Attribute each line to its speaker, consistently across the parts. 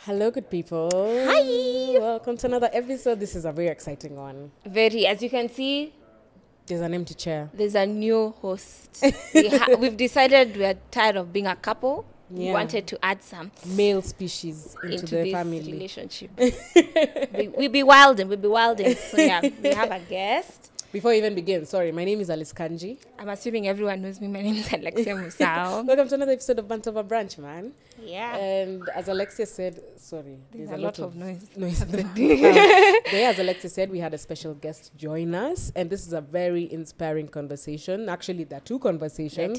Speaker 1: Hello, good people.
Speaker 2: Hi.
Speaker 1: Welcome to another episode. This is a very exciting one.
Speaker 2: Very, as you can see,
Speaker 1: There's an empty chair.
Speaker 2: there's a new host. We've decided we're tired of being a couple. We
Speaker 1: Yeah.
Speaker 2: wanted to add some
Speaker 1: Male species into the
Speaker 2: this
Speaker 1: family.
Speaker 2: relationship. we'll be wilding. So yeah, we have a guest.
Speaker 1: Before we even begin, sorry, my name is Alice Kanji.
Speaker 2: I'm assuming everyone knows me. My name is Alexia Musao.
Speaker 1: Welcome to another episode of Bant of a Branch, man.
Speaker 2: Yeah.
Speaker 1: And as Alexia said, sorry,
Speaker 2: There's a lot of noise.
Speaker 1: Today, as Alexia said, we had a special guest join us, and this is a very inspiring conversation. Actually, there are two conversations.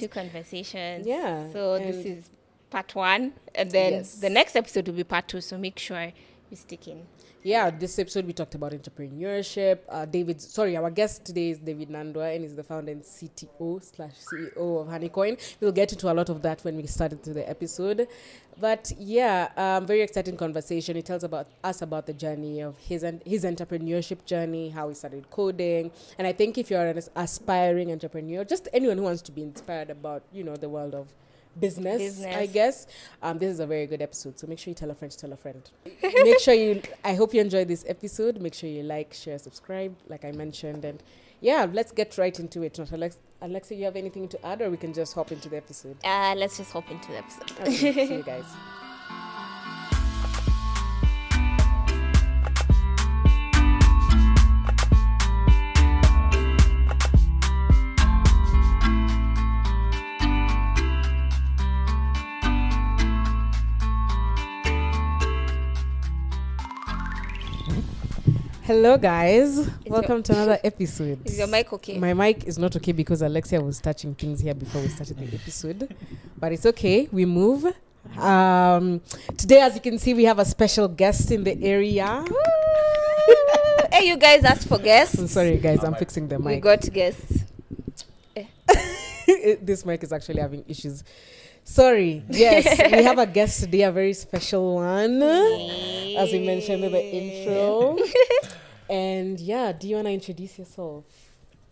Speaker 2: Yeah. So this
Speaker 1: and-
Speaker 2: is part one, and then
Speaker 1: Yes.
Speaker 2: the next episode will be part two. So make sure you stick in.
Speaker 1: Yeah, this episode we talked about entrepreneurship. Our guest today is David NANDWA, and he's the founder and CTO/CEO of Honeycoin. We'll get into a lot of that when we start into the episode. But yeah, very exciting conversation. He tells us about the journey of his entrepreneurship journey, how he started coding. And I think if you're an aspiring entrepreneur, just anyone who wants to be inspired about, the world of business, I guess. This is a very good episode. So make sure you tell a friend to tell a friend. I hope you enjoyed this episode. Make sure you like, share, subscribe, like I mentioned. And yeah, let's get right into it. Alexa, you have anything to add, or we can just hop into the episode?
Speaker 2: Let's just hop into the episode.
Speaker 1: Okay, see you guys. Hello, guys. Welcome to another episode.
Speaker 2: Is your mic okay?
Speaker 1: My mic is not okay because Alexia was touching things here before we started the episode. But it's okay. We move. Today, as you can see, we have a special guest in the area.
Speaker 2: Hey, you guys asked for guests.
Speaker 1: I'm sorry, guys. I'm fixing the
Speaker 2: We
Speaker 1: mic.
Speaker 2: got guests.
Speaker 1: This mic is actually having issues. Sorry. Yes, we have a guest today, a very special one, as we mentioned in the intro. And yeah, do you want to introduce yourself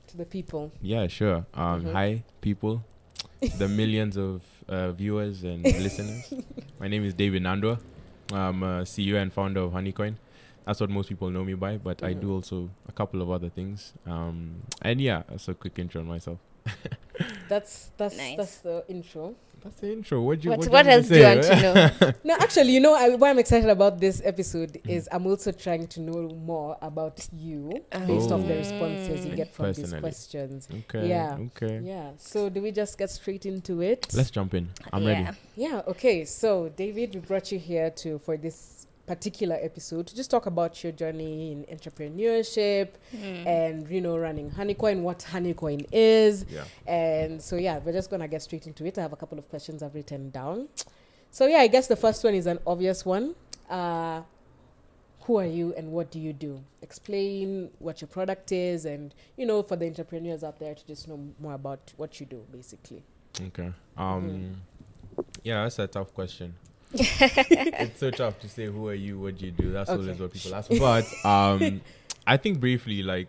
Speaker 1: to the people?
Speaker 3: Yeah, sure. Hi, people, the millions of viewers and listeners. My name is David NANDWA. I'm a CEO and founder of Honeycoin. That's what most people know me by, but I do also a couple of other things. And yeah, that's a quick intro on myself.
Speaker 1: That's
Speaker 2: Nice.
Speaker 1: That's the intro.
Speaker 3: That's the intro. What
Speaker 2: else do you want to know?
Speaker 1: No, actually, why I'm excited about this episode is I'm also trying to know more about you based off the responses you get from these
Speaker 3: Personally.
Speaker 1: questions.
Speaker 3: Okay.
Speaker 1: Yeah.
Speaker 3: Okay.
Speaker 1: Yeah. So do we just get straight into it?
Speaker 3: Let's jump in. I'm ready.
Speaker 1: Yeah. Okay. So David, we brought you here for this particular episode to just talk about your journey in entrepreneurship and running Honeycoin, what Honeycoin is.
Speaker 3: Yeah.
Speaker 1: And so yeah, we're just gonna get straight into it. I have a couple of questions I've written down. So yeah, I guess the first one is an obvious one. Who are you and what do you do? Explain what your product is, and for the entrepreneurs out there to just know more about what you do, basically.
Speaker 3: Okay. Yeah, that's a tough question. It's so tough to say who are you, what do you do. That's always what people ask. But I think briefly,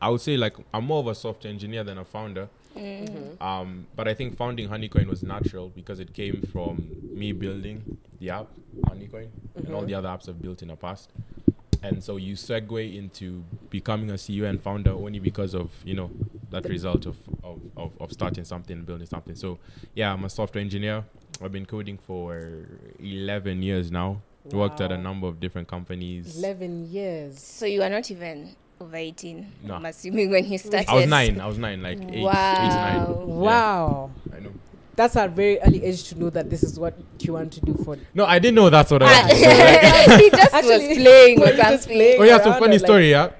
Speaker 3: I would say I'm more of a software engineer than a founder. But I think founding Honeycoin was natural because it came from me building the app Honeycoin and all the other apps I've built in the past. And so you segue into becoming a CEO and founder only because of that result of starting something and building something. So yeah, I'm a software engineer. I've been coding for 11 years now.
Speaker 1: Wow.
Speaker 3: Worked at a number of different companies.
Speaker 1: 11 years.
Speaker 2: So you are not even over 18.
Speaker 3: No.
Speaker 2: I'm assuming when you started.
Speaker 3: I was nine, like 8 to 9.
Speaker 1: Wow.
Speaker 3: Yeah, I know.
Speaker 1: That's a very early age to know that this is what you want to do for.
Speaker 3: No, I didn't know that's what I wanted to do.
Speaker 2: He just was playing with something.
Speaker 3: Oh yeah, so funny story, yeah.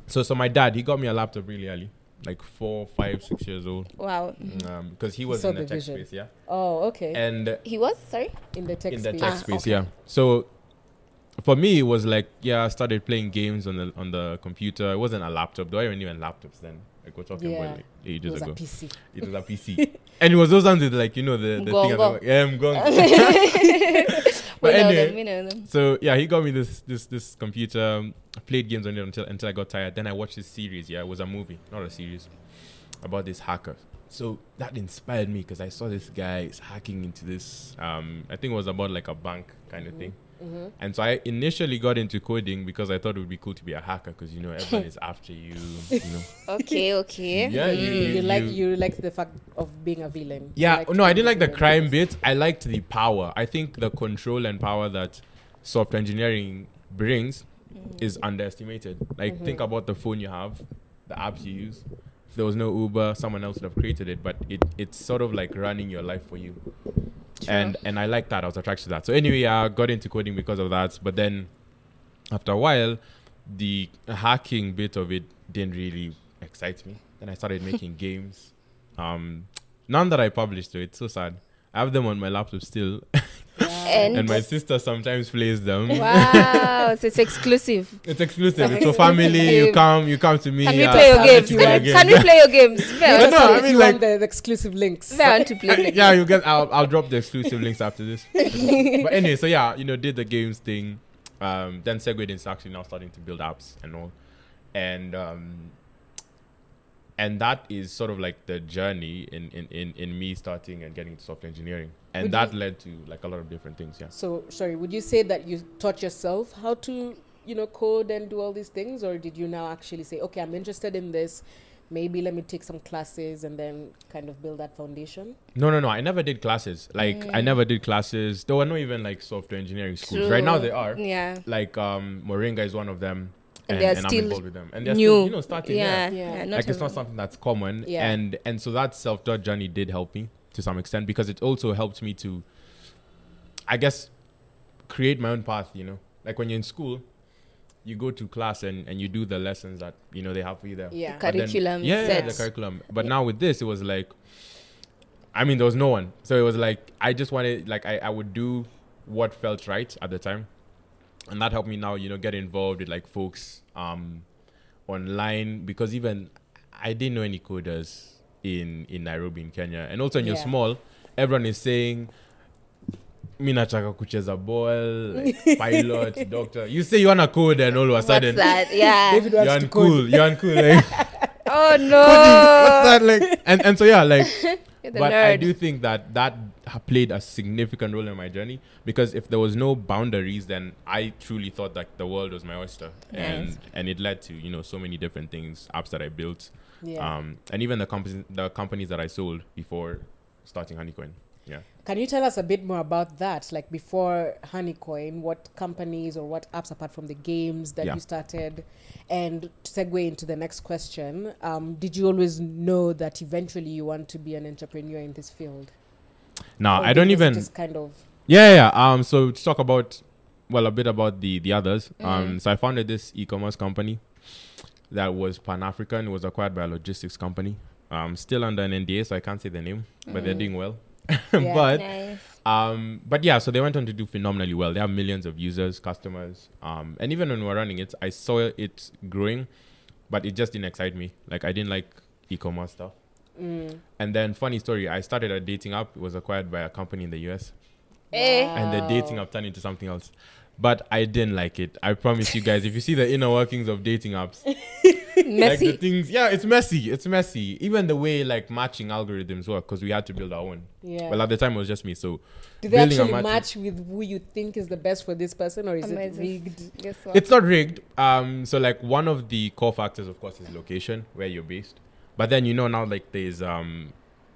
Speaker 3: So my dad, he got me a laptop really early, like 4, 5, 6 years old.
Speaker 2: Wow.
Speaker 3: Because he was
Speaker 1: saw
Speaker 3: in the
Speaker 1: the
Speaker 3: tech
Speaker 1: vision.
Speaker 3: space, yeah.
Speaker 1: Oh, okay.
Speaker 3: And
Speaker 2: He was? Sorry?
Speaker 1: In the tech
Speaker 3: in the
Speaker 1: space.
Speaker 3: tech space,
Speaker 2: okay.
Speaker 3: yeah. So for me, it was like, yeah, I started playing games on the computer. It wasn't a laptop, though. I didn't even laptops then. Like we're talking about like
Speaker 1: It
Speaker 3: ages
Speaker 1: was
Speaker 3: ago.
Speaker 1: a PC.
Speaker 3: It was a PC. And it was those ones with the thing at the But anyway,
Speaker 2: We know them.
Speaker 3: so yeah, he got me this computer. I played games on it until I got tired. Then I watched this series. Yeah, it was a movie, not a series, about this hacker. So that inspired me because I saw this guy is hacking into this. I think it was about like a bank kind of thing. And so I initially got into coding because I thought it would be cool to be a hacker because, you know, everyone is after you, you know.
Speaker 2: Okay.
Speaker 3: Yeah,
Speaker 1: You like the fact of being a villain.
Speaker 3: Yeah, no, I didn't like the crime bit. I liked the power. I think the control and power that software engineering brings is underestimated. Like, think about the phone you have, the apps you use. If there was no Uber, someone else would have created it, but it's sort of like running your life for you. True. And I like that. I was attracted to that. So anyway, I got into coding because of that. But then after a while, the hacking bit of it didn't really excite me. Then I started making games. None that I published, though. It's so sad. I have them on my laptop still. And my sister sometimes plays them.
Speaker 2: Wow, so it's exclusive.
Speaker 3: It's exclusive. It's for family. You come to me.
Speaker 2: Can we play your games? Can we play your games?
Speaker 1: No, I mean, like the exclusive links.
Speaker 2: To play
Speaker 3: yeah, you get. I'll drop the exclusive links after this. But anyway, so yeah, you know, did the games thing. Then segued into actually now starting to build apps and all, and that is sort of like the journey in me starting and getting into software engineering. And that led to like a lot of different things, yeah.
Speaker 1: So, sorry, would you say that you taught yourself how to, you know, code and do all these things? Or did you now actually say, okay, I'm interested in this, maybe let me take some classes and then kind of build that foundation?
Speaker 3: No. I never did classes. Like, I never did classes. There were not even like software engineering schools. True. Right now they are.
Speaker 2: Yeah.
Speaker 3: Like, Moringa is one of them.
Speaker 2: And
Speaker 3: I'm involved with them. And they're
Speaker 2: new.
Speaker 3: Still, you know, starting.
Speaker 2: Yeah.
Speaker 3: Like, it's not something that's common.
Speaker 1: Yeah.
Speaker 3: And so that self-taught journey did help me to some extent because it also helped me to, I guess, create my own path, you know. Like when you're in school, you go to class and you do the lessons that, you know, they have for you there.
Speaker 1: Yeah.
Speaker 2: The curriculum.
Speaker 3: The curriculum. But now with this, it was like, I mean, there was no one. So it was like, I just wanted, like, I would do what felt right at the time. And that helped me now, you know, get involved with like folks online because even I didn't know any coders in Nairobi in Kenya. And also when you're small, everyone is saying, Mina chaka kucheza ball, like, pilot, doctor. You say you want to code and all of a sudden,
Speaker 2: what's that? Yeah.
Speaker 1: David wants
Speaker 3: you're
Speaker 1: to code.
Speaker 3: uncool. Like,
Speaker 2: oh no.
Speaker 3: What's that like? And so yeah, like, but
Speaker 2: nerd.
Speaker 3: I do think that played a significant role in my journey because if there was no boundaries, then I truly thought that the world was my oyster, and it led to, you know, so many different things, apps that I built, and even the companies that I sold before starting Honeycoin. Yeah.
Speaker 1: Can you tell us a bit more about that? Like before Honeycoin, what companies or what apps apart from the games that you started? And to segue into the next question, did you always know that eventually you want to be an entrepreneur in this field?
Speaker 3: No,
Speaker 1: Or
Speaker 3: I don't even.
Speaker 1: just kind of.
Speaker 3: Yeah. So to talk about, well, a bit about the others. So I founded this e-commerce company that was Pan-African. It was acquired by a logistics company. Still under an NDA, so I can't say the name, but they're doing well. But yeah, so they went on to do phenomenally well. They have millions of users, customers, and even when we were running it, I saw it growing, but it just didn't excite me. Like, I didn't like e-commerce stuff. And then, funny story, I started a dating app. It was acquired by a company in the US. And the dating app turned into something else. But I didn't like it. I promise you guys, if you see the inner workings of dating apps,
Speaker 2: messy.
Speaker 3: like the things, it's messy. It's messy. Even the way like matching algorithms work, because we had to build our own. Yeah. Well, at the time it was just me. So
Speaker 1: do they actually match with who you think is the best for this person, or is it rigged?
Speaker 2: Guess what?
Speaker 3: It's not rigged. So like one of the core factors, of course, is location, where you're based. But then, you know, now like there's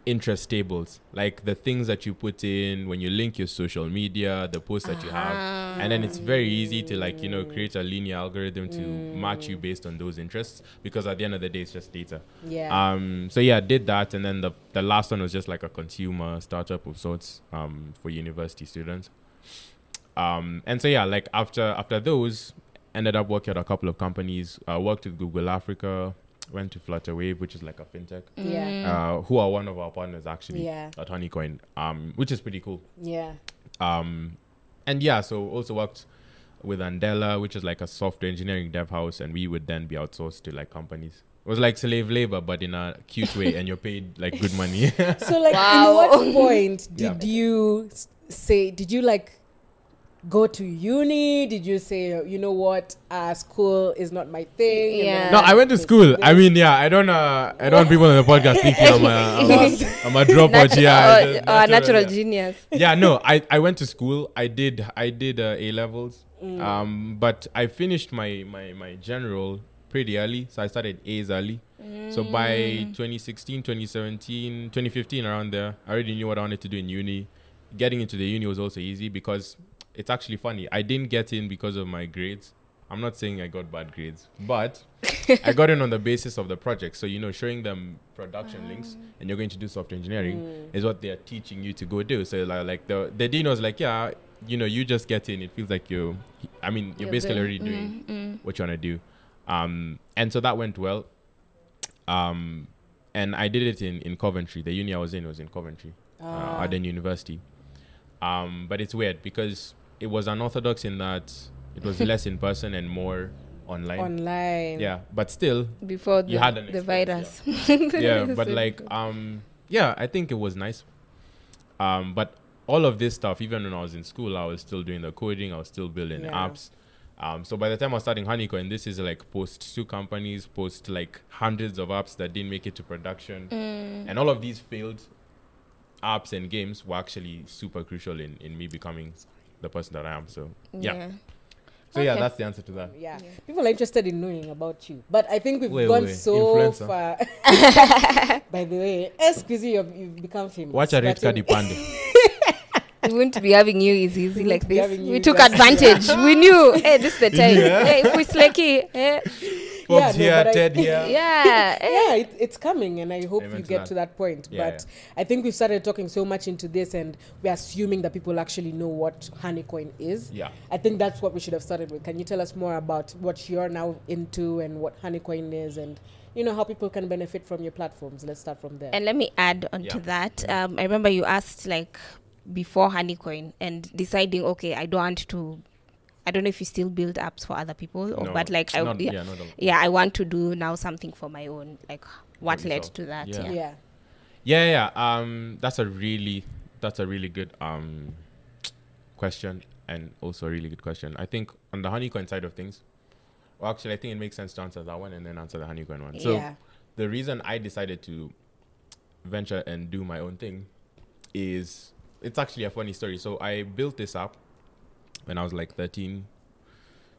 Speaker 3: interest tables, like the things that you put in when you link your social media, the posts that you have, and then it's very easy to, like, you know, create a linear algorithm to match you based on those interests, because at the end of the day it's just data. So yeah, I did that, and then the last one was just like a consumer startup of sorts for university students. And so yeah, like after those, ended up working at a couple of companies. Worked with Google Africa, went to Flutterwave, which is like a fintech, who are one of our partners actually at Honeycoin, which is pretty cool. And yeah, so also worked with Andela, which is like a software engineering dev house, and we would then be outsourced to like companies. It was like slave labor, but in a cute way, and you're paid like good money.
Speaker 1: So like, in what point did you say? Did you like go to uni? Did you say, you know what, school is not my thing? and then
Speaker 2: Yeah.
Speaker 3: No, I went to school. I mean, yeah, I don't want people on the podcast thinking I'm a dropout. Yeah,
Speaker 2: natural genius.
Speaker 3: Yeah, no, I went to school. I did A levels. But I finished my general pretty early, so I started A's early. So by 2016, 2017, 2015, around there, I already knew what I wanted to do in uni. Getting into the uni was also easy because it's actually funny. I didn't get in because of my grades. I'm not saying I got bad grades, but I got in on the basis of the project. So, showing them production links and you're going to do software engineering is what they're teaching you to go do. So like the dean was like, yeah, you just get in. It feels like you're basically already doing what you want to do. And so that went well. And I did it in Coventry. The uni I was in was in Coventry, Arden University. But it's weird because it was unorthodox in that it was less in person and more online. Yeah, but still,
Speaker 2: before
Speaker 3: you had
Speaker 2: the virus.
Speaker 3: Yeah, but I think it was nice. But all of this stuff, even when I was in school, I was still doing the coding. I was still building apps. So by the time I was starting Honeycoin, this is like post 2 companies, post like hundreds of apps that didn't make it to production. And all of these failed apps and games were actually super crucial in me becoming the person that I am. So, yeah. So, yeah, that's the answer to that.
Speaker 1: Yeah. People are interested in knowing about you. But I think we've gone so
Speaker 3: influencer.
Speaker 1: far. By the way, excuse you, you've become famous.
Speaker 3: Watch a red card pande.
Speaker 2: We wouldn't be having you easy like this. We took
Speaker 1: that's
Speaker 2: advantage. We knew, hey, this is the time.
Speaker 3: Yeah.
Speaker 2: Hey, if we slacky, hey.
Speaker 3: Forbes here, Ted here.
Speaker 2: Yeah.
Speaker 1: It's coming, and I hope
Speaker 3: Amen
Speaker 1: you
Speaker 3: to
Speaker 1: get
Speaker 3: that.
Speaker 1: to that point.
Speaker 3: Yeah,
Speaker 1: But I think we've started talking so much into this, and we're assuming that people actually know what Honeycoin is.
Speaker 3: Yeah.
Speaker 1: I think that's what we should have started with. Can you tell us more about what you're now into and what Honeycoin is, and how people can benefit from your platforms? Let's start from there.
Speaker 2: And let me add on to that. I remember you asked before Honeycoin and deciding, okay, I don't know if you still build apps for other people, or
Speaker 3: No,
Speaker 2: but I want to do now something for my own. Like, what led to that?
Speaker 1: Yeah.
Speaker 3: That's a really good question, and also a really good question. I think on the Honeycoin side of things, well, actually, I think it makes sense to answer that one and then answer the Honeycoin one. So the reason I decided to venture and do my own thing is, it's actually a funny story. So I built this app when I was like 13,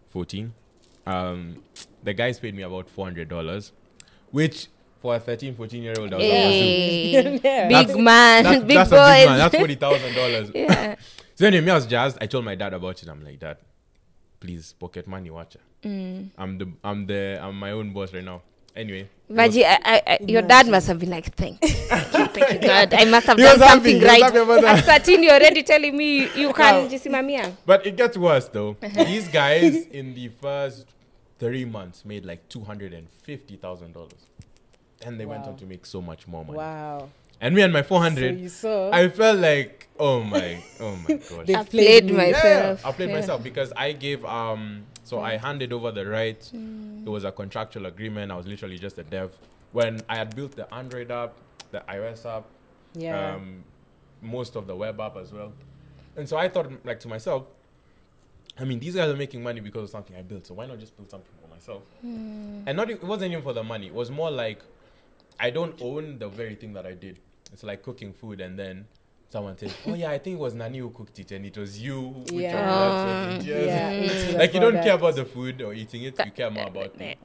Speaker 3: 14. The guys paid me about $400, which for a 13, 14-year-old, that was
Speaker 2: big man, big
Speaker 3: that's
Speaker 2: boys.
Speaker 3: A big man. That's $40,000.
Speaker 2: Yeah.
Speaker 3: So anyway, I was jazzed. I told my dad about it. I'm like, Dad, please, pocket money, watch it. I'm my own boss right now. Anyway,
Speaker 2: Vaji, your dad must have been like, thank you, God. I must have done something right. At 13, you're already telling me you can jisimamia.
Speaker 3: But it gets worse, though. These guys in the first 3 months made like $250,000. And they went on to make so much more money.
Speaker 1: Wow.
Speaker 3: And me and my 400, I felt like, oh my gosh.
Speaker 2: I played myself.
Speaker 3: Yeah, I played myself because I gave, so I handed over the rights. There was a contractual agreement. I was literally just a dev. When I had built the Android app, the iOS app, most of the web app as well. And so I thought like to myself, I mean, these guys are making money because of something I built. So why not just build something for myself? And it wasn't even for the money. It was more like, I don't own the very thing that I did. It's like cooking food and then someone says, oh yeah, I think it was Nani who cooked it and it was you. Like you don't care about the food or eating it, you care more about it.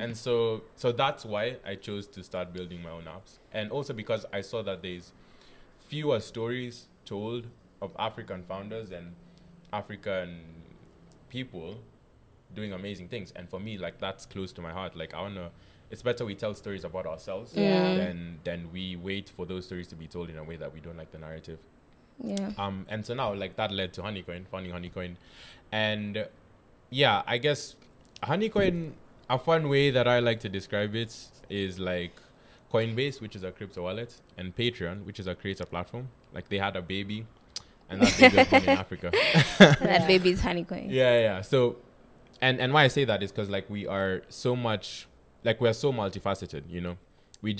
Speaker 3: And so that's why I chose to start building my own apps. And also because I saw that there's fewer stories told of African founders and African people doing amazing things. And for me, like, that's close to my heart. Like, it's better we tell stories about ourselves than we wait for those stories to be told in a way that we don't like the narrative. And so now, like, that led to Honeycoin, founding Honeycoin. And yeah, I guess Honeycoin, a fun way that I like to describe it is like Coinbase, which is a crypto wallet, and Patreon, which is a creator platform. Like, they had a baby, and that baby was born in Africa.
Speaker 2: That baby is Honeycoin.
Speaker 3: Yeah. So, and why I say that is because, like, we are so much... Like, we're so multifaceted, We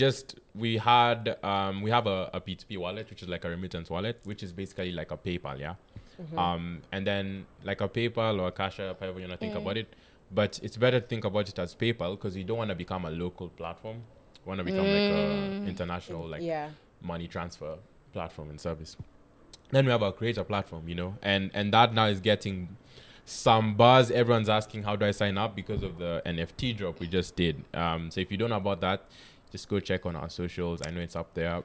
Speaker 3: have a P2P wallet, which is like a remittance wallet, which is basically like a PayPal, And then like a PayPal or a Cash App, however you want to think about it. But it's better to think about it as PayPal because you don't want to become a local platform. You want to become like a international money transfer platform and service. Then we have our creator platform, you know, and that now is getting some buzz. Everyone's asking, how do I sign up because of the NFT drop we just did? So if you don't know about that, just go check on our socials. I know it's up there.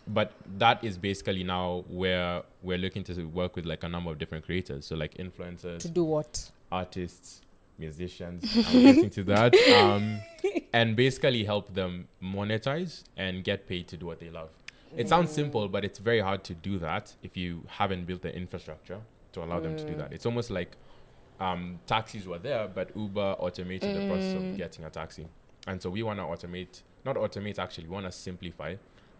Speaker 3: But that is basically now where we're looking to work with like a number of different creators. So like influencers.
Speaker 1: To do what?
Speaker 3: Artists, musicians. I'm getting to that. And basically help them monetize and get paid to do what they love. It sounds simple, but it's very hard to do that if you haven't built the infrastructure to allow them to do that. It's almost like taxis were there, but Uber automated the process of getting a taxi. And so we want to we want to simplify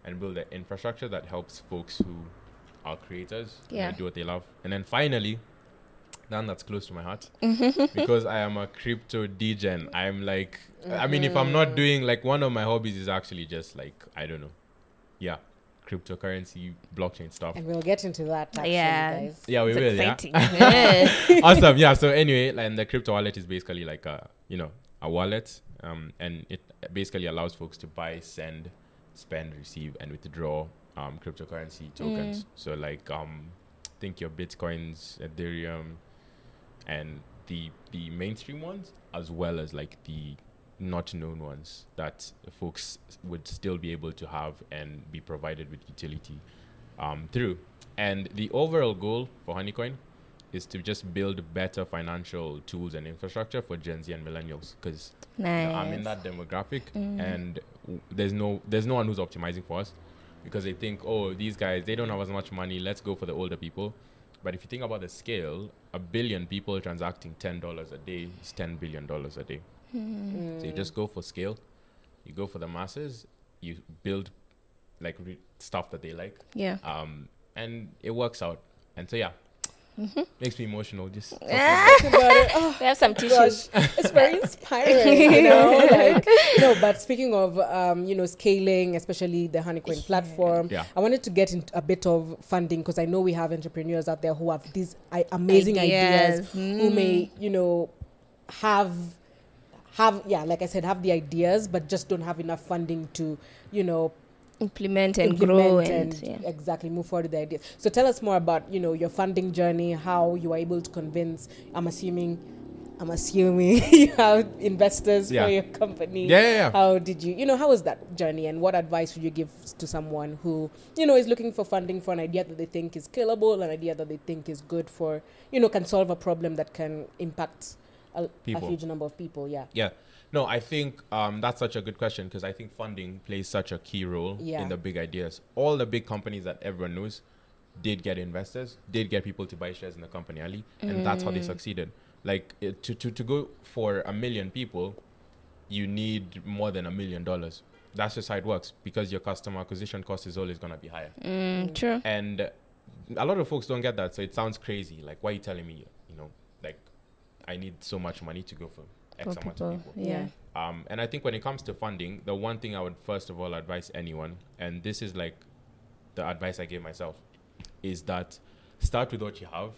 Speaker 3: and build an infrastructure that helps folks who are creators do what they love. And then finally, that's close to my heart because I am a crypto degen. I'm like, I mean, if I'm not doing like one of my hobbies is actually just like, I don't know. Yeah. Cryptocurrency, blockchain stuff. And
Speaker 1: we'll get into that actually, guys.
Speaker 3: Yeah, we
Speaker 2: it's
Speaker 3: will.
Speaker 2: Exciting.
Speaker 3: Yeah. Awesome. Yeah. So anyway, like the crypto wallet is basically like a wallet. And it basically allows folks to buy, send, spend, receive, and withdraw cryptocurrency tokens. So like think your Bitcoins, Ethereum, and the mainstream ones, as well as like the not known ones that folks would still be able to have and be provided with utility through. And the overall goal for Honeycoin is to just build better financial tools and infrastructure for Gen Z and millennials, because I'm in that demographic, and there's no one who's optimizing for us, because they think, oh, these guys, they don't have as much money, let's go for the older people. But if you think about the scale, 1 billion people transacting $10 a day is $10 billion a day. So you just go for scale, you go for the masses, you build like stuff that they like, and it works out. And so makes me emotional just talking about
Speaker 2: it. Oh, we have some tissues.
Speaker 1: It's very inspiring, you know. Like, no, but speaking of scaling, especially the Honeycoin platform, I wanted to get into a bit of funding, because I know we have entrepreneurs out there who have these amazing ideas who may have like I said, have the ideas, but just don't have enough funding to
Speaker 2: implement and grow and
Speaker 1: exactly move forward with the ideas. So tell us more about your funding journey, how you were able to convince, I'm assuming you have investors for your company. How did you how was that journey, and what advice would you give to someone who is looking for funding for an idea that they think is scalable, an idea that they think is good for can solve a problem that can impact a huge number of people?
Speaker 3: No, I think that's such a good question, because I think funding plays such a key role in the big ideas. All the big companies that everyone knows did get investors, did get people to buy shares in the company early, and that's how they succeeded. Like to go for 1 million people, you need more than $1 million. That's just how it works, because your customer acquisition cost is always going to be higher.
Speaker 2: True.
Speaker 3: And a lot of folks don't get that, so it sounds crazy. Like, why are you telling me, like, I need so much money to go for X amount of people. And I think when it comes to funding, the one thing I would first of all advise anyone, and this is like the advice I gave myself, is that start with what you have.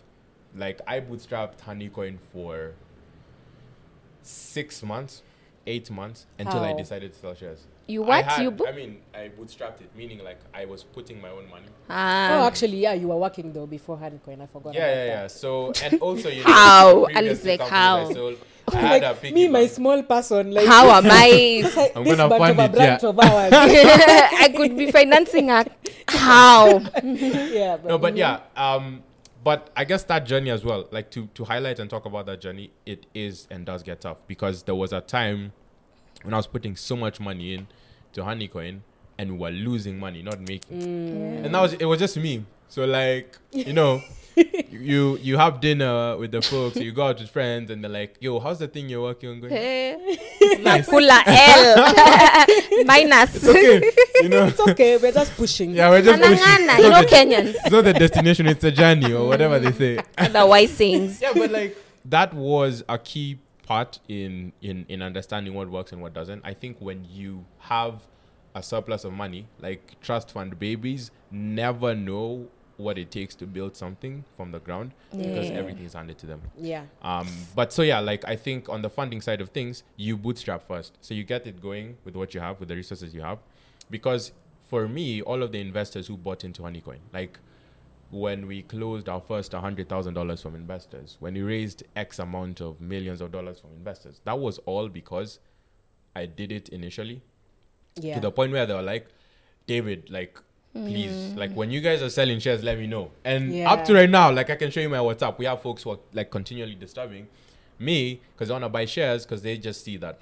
Speaker 3: Like, I bootstrapped Honeycoin for 6 months, 8 months, until I decided to sell shares.
Speaker 2: You what?
Speaker 3: I bootstrapped it, meaning like I was putting my own money.
Speaker 1: Actually, you were working though before Honeycoin. I forgot about that.
Speaker 3: So, and also,
Speaker 2: how? Alice, like how?
Speaker 3: I had a piggy
Speaker 1: me,
Speaker 3: bank.
Speaker 1: my small person, like
Speaker 2: how am I?
Speaker 3: I'm gonna fund it.
Speaker 1: Branch of ours.
Speaker 2: I could be financing her. How?
Speaker 3: But I guess that journey as well, like to highlight and talk about that journey, it is and does get tough, because there was a time when I was putting so much money in to Honeycoin and we were losing money, not making. And it was just me. So like, you have dinner with the folks, you go out with friends, and they're like, yo, how's the thing you're working on going?
Speaker 2: Nice. L minus.
Speaker 3: It's okay.
Speaker 1: It's okay. We're just pushing.
Speaker 3: Yeah, we're just pushing.
Speaker 2: Kenyans.
Speaker 3: It's not the destination, it's a journey, or whatever they say.
Speaker 2: Otherwise things.
Speaker 3: Yeah, but like that was a key part in understanding what works and what doesn't. I think when you have a surplus of money, like trust fund babies never know what it takes to build something from the ground because everything is handed to them.
Speaker 1: Yeah.
Speaker 3: But so yeah, like I think on the funding side of things, you bootstrap first. So you get it going with what you have, with the resources you have. Because for me, all of the investors who bought into Honeycoin, like when we closed our first $100,000 from investors, when we raised X amount of millions of dollars from investors, that was all because I did it initially.
Speaker 1: Yeah.
Speaker 3: To the point where they were like, David, like, please, like when you guys are selling shares, let me know. And up to right now, like I can show you my WhatsApp. We have folks who are like continually disturbing me because they want to buy shares because they just see that,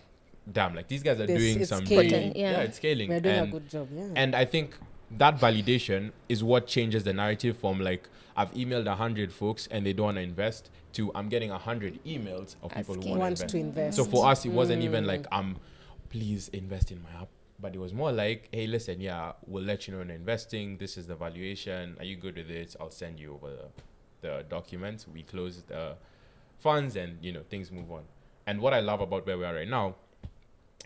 Speaker 3: damn, like these guys are doing some
Speaker 1: scaling.
Speaker 3: it's scaling.
Speaker 1: We're doing a good job. Yeah.
Speaker 3: And I think that validation is what changes the narrative from like I've emailed 100 folks and they don't want to invest to I'm getting 100 emails of people who want to invest. So for us, it wasn't even like please invest in my app. But it was more like, hey, listen, yeah, we'll let you know when investing. This is the valuation. Are you good with it? I'll send you over the documents. We close the funds and, you know, things move on. And what I love about where we are right now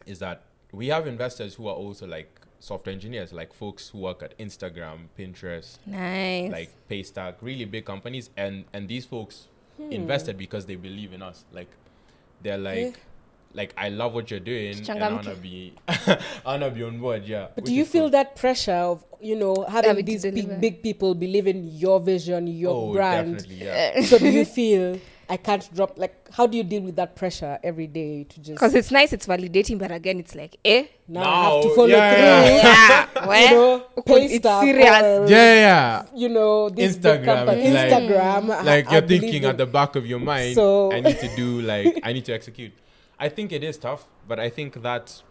Speaker 3: is that we have investors who are also like software engineers, like folks who work at Instagram, Pinterest, like Paystack, really big companies. And these folks invested because they believe in us. Like, they're like, I love what you're doing, and I wanna be on board, yeah.
Speaker 1: But do you feel that pressure of, you know, having these big people believe in your vision, your brand?
Speaker 3: Definitely, yeah.
Speaker 1: So do you feel I can't drop, like, how do you deal with that pressure every day to just...
Speaker 2: Because it's nice, it's validating, but again, it's like,
Speaker 1: now I have to follow through. You know,
Speaker 2: it's serious.
Speaker 1: You know, this
Speaker 3: Instagram. Like you're thinking at the back of your mind, so I need to do, like, I need to execute. I think it is tough, but I think that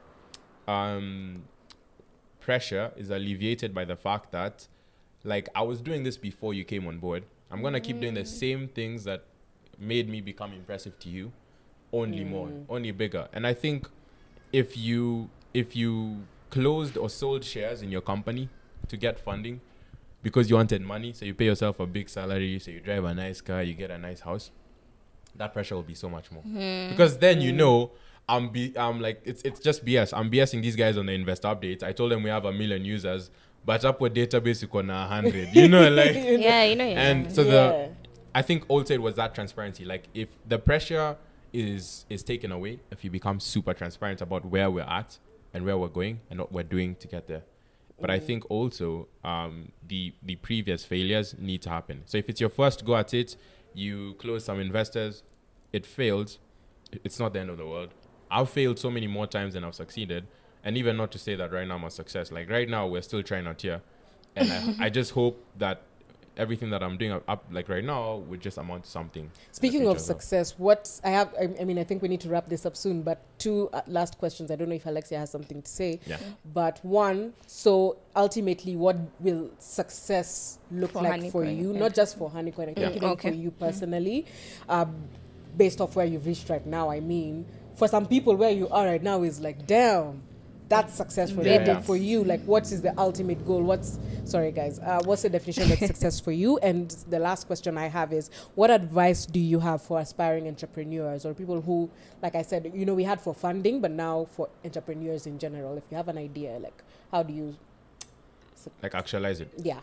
Speaker 3: pressure is alleviated by the fact that, like, I was doing this before you came on board. I'm going to keep doing the same things that made me become impressive to you, only more, only bigger. And I think if you closed or sold shares in your company to get funding because you wanted money, so you pay yourself a big salary, so you drive a nice car, you get a nice house, that pressure will be so much more. Because then you know I'm like it's just BS. I'm BSing these guys on the investor updates. I told them we have 1 million users, but up with database you got 100. You know, like And so I think also it was that transparency. Like if the pressure is taken away, if you become super transparent about where we're at and where we're going and what we're doing to get there. But I think also the previous failures need to happen. So if it's your first go at it, you close some investors, it failed, it's not the end of the world. I've failed so many more times than I've succeeded. And even not to say that right now I'm a success. Like right now, we're still trying out here. And I just hope that everything that I'm doing up like right now would just amount to something.
Speaker 1: Speaking of success, I mean, I think we need to wrap this up soon, but two last questions. I don't know if Alexia has something to say. Yeah. But one, so ultimately, what will success look like Honeycoin for you? Not just for Honeycoin, I think even for you personally, based off where you've reached right now. I mean, for some people, where you are right now is like, damn, that's success for them. But for you, like, what is the ultimate goal? What's the definition of success for you? And the last question I have is, what advice do you have for aspiring entrepreneurs or people who, like I said, you know, we had for funding, but now for entrepreneurs in general? If you have an idea, like, how do you...
Speaker 3: like, actualize it?
Speaker 1: Yeah.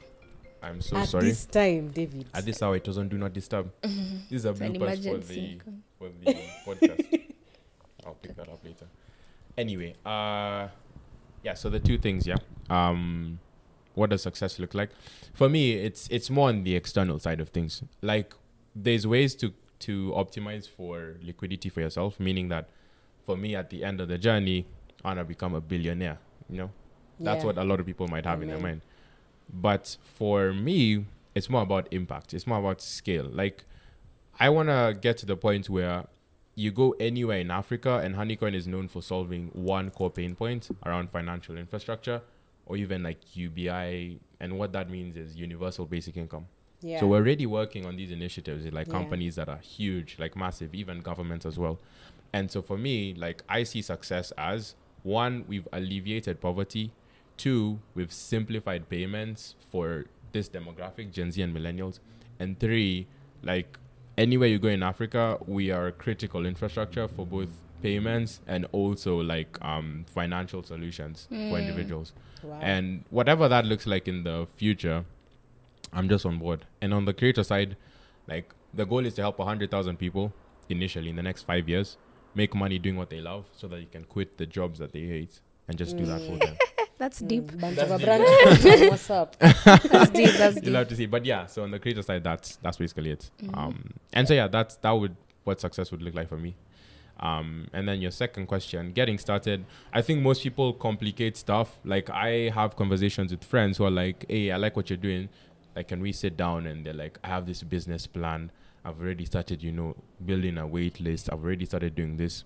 Speaker 3: I'm so sorry.
Speaker 1: At this time, David.
Speaker 3: At this hour, it doesn't do not disturb. This is a bloopers for the podcast. I'll pick that up later. Anyway, so the two things, what does success look like? For me, it's more on the external side of things. Like, there's ways to optimize for liquidity for yourself, meaning that for me, at the end of the journey, I want to become a billionaire, you know? That's what a lot of people might have in their mind. But for me, it's more about impact. It's more about scale. Like, I want to get to the point where you go anywhere in Africa and Honeycoin is known for solving one core pain point around financial infrastructure, or even like UBI. And what that means is universal basic income. Yeah. So we're already working on these initiatives with like companies that are huge, like massive, even governments as well. And so for me, like, I see success as, one, we've alleviated poverty. Two, we've simplified payments for this demographic, Gen Z and millennials. And three, like, anywhere you go in Africa, we are critical infrastructure for both payments and also like financial solutions for individuals. Wow. And whatever that looks like in the future, I'm just on board. And on the creator side, like the goal is to help 100,000 people initially in the next 5 years make money doing what they love, so that you can quit the jobs that they hate and just do that full time.
Speaker 2: That's deep.
Speaker 1: What's up?
Speaker 2: That's deep. That's
Speaker 3: You'll
Speaker 2: deep.
Speaker 3: have to see. But yeah, so on the creator side, that's basically it. And so yeah, that would what success would look like for me. And then your second question, getting started. I think most people complicate stuff. Like I have conversations with friends who are like, hey, I like what you're doing. Like, can we sit down? And they're like, I have this business plan. I've already started, building a wait list. I've already started doing this.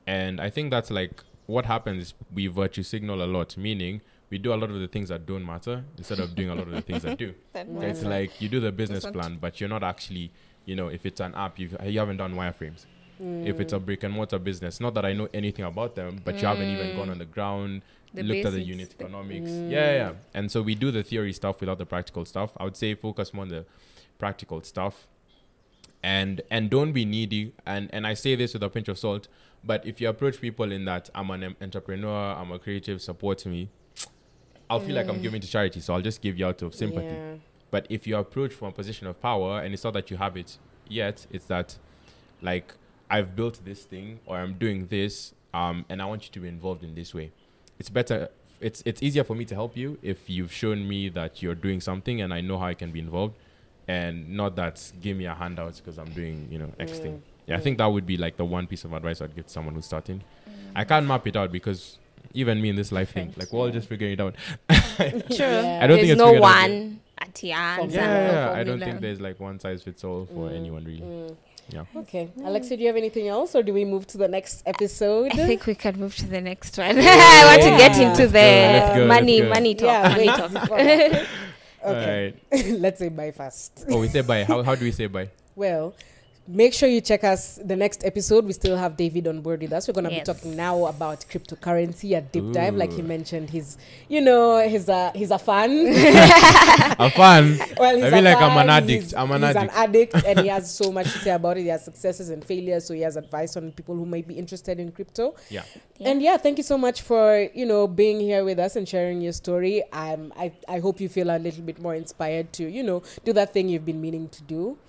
Speaker 3: And I think that's like what happens is we virtue signal a lot, meaning we do a lot of the things that don't matter instead of doing a lot of the things that do. It's like you do the business plan, but you're not actually, if it's an app, you haven't done wireframes. If it's a brick and mortar business, not that I know anything about them, but you haven't even gone on the ground, looked at the unit economics. Yeah. And so we do the theory stuff without the practical stuff. I would say focus more on the practical stuff. And don't be needy. And I say this with a pinch of salt, but if you approach people in that I'm an entrepreneur, I'm a creative, support me, I'll feel like I'm giving to charity. So I'll just give you out of sympathy. Yeah. But if you approach from a position of power, and it's not that you have it yet, it's that like I've built this thing or I'm doing this, and I want you to be involved in this way. It's better. It's easier for me to help you if you've shown me that you're doing something and I know how I can be involved. And not that give me a handout because I'm doing, X thing. Yeah, I think that would be like the one piece of advice I'd give to someone who's starting. I can't map it out because even me in this life thing, like we're all just figuring it out.
Speaker 2: True.
Speaker 3: I don't think it's
Speaker 2: no one at answer.
Speaker 3: Yeah, I don't think there's like one size fits all for anyone really. Yeah.
Speaker 1: Okay. Alexia, do you have anything else or do we move to the next episode?
Speaker 2: I think we can move to the next one. I want to get into the money talk. Money talk.
Speaker 1: Okay.
Speaker 3: Right.
Speaker 1: Let's say bye first.
Speaker 3: Oh, we say bye. How do we say bye?
Speaker 1: Well, make sure you check us the next episode. We still have David on board with us. We're going to be talking now about cryptocurrency, a deep dive. Like he mentioned, he's a fan.
Speaker 3: A fan?
Speaker 1: Well, he's
Speaker 3: I feel like
Speaker 1: fan.
Speaker 3: I'm an addict.
Speaker 1: He's an addict and he has so much to say about it. He has successes and failures. So he has advice on people who might be interested in crypto.
Speaker 3: Yeah.
Speaker 1: And thank you so much for, being here with us and sharing your story. I hope you feel a little bit more inspired to, do that thing you've been meaning to do.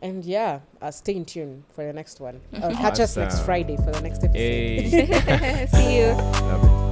Speaker 1: And stay in tune for the next one. Catch us next Friday for the next episode.
Speaker 3: Hey.
Speaker 2: See you.
Speaker 3: Love it.